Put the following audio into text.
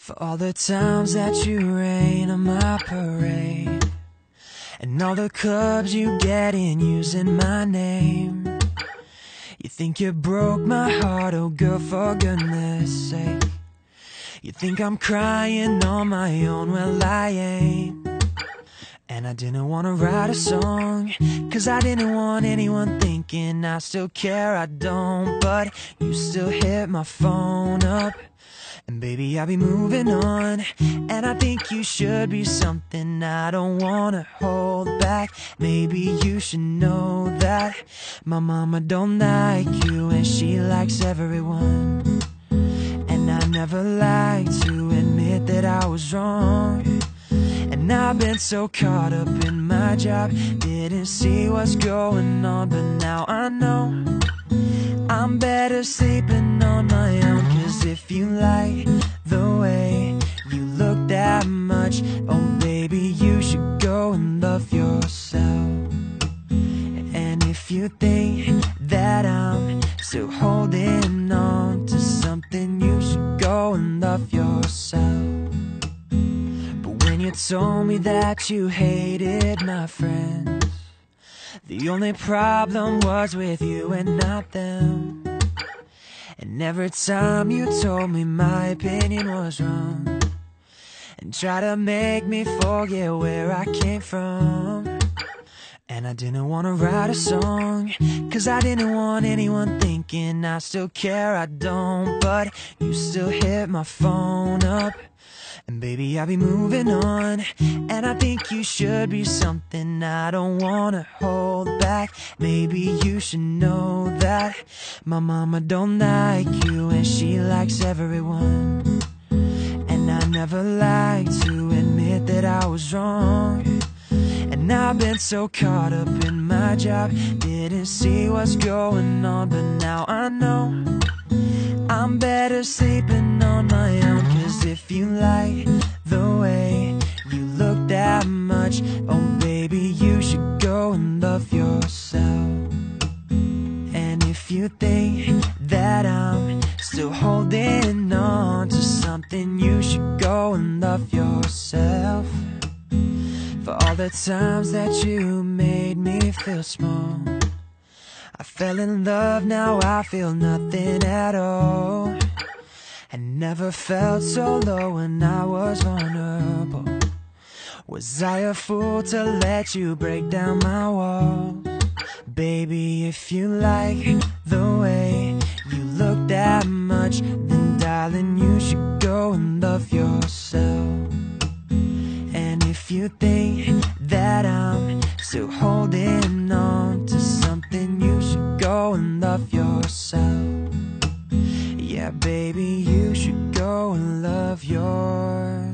For all the times that you rain on my parade, and all the clubs you get in using my name. You think you broke my heart, oh girl, for goodness sake. You think I'm crying on my own, well I ain't. And I didn't want to write a song, cause I didn't want anyone thinking I still care, I don't. But you still hit my phone up, and baby, I'll be moving on. And I think you should be something I don't wanna hold back. Maybe you should know that my mama don't like you, and she likes everyone. And I never like to admit that I was wrong. And I've been so caught up in my job, didn't see what's going on. But now I know I'm better sleeping on my own. Cause if you like the way you look that much, oh baby, you should go and love yourself. And if you think that I'm still holding on to something, you should go and love yourself. But when you told me that you hated my friends, the only problem was with you and not them. And every time you told me my opinion was wrong, and tried to make me forget where I came from. And I didn't want to write a song, cause I didn't want anyone thinking I still care, I don't. But you still hit my phone up, and baby, I'll be moving on. And I think you should be something I don't wanna hold back. Maybe you should know that my mama don't like you, and she likes everyone. And I never like to admit that I was wrong. And I've been so caught up in my job, didn't see what's going on. But now I know I'm better sleeping on my own. Cause if you like the way you look that much, oh baby, you should go and love yourself. And if you think that I'm still holding on to something, you should go and love yourself. For all the times that you made me feel small, I fell in love, now I feel nothing at all. I never felt so low when I was vulnerable. Was I a fool to let you break down my walls? Baby, if you like the way you look that much, then darling, you should go and love yourself. And if you think that I'm still holding on to something, you should go and love yourself. Yeah, baby, you should go and love yourself.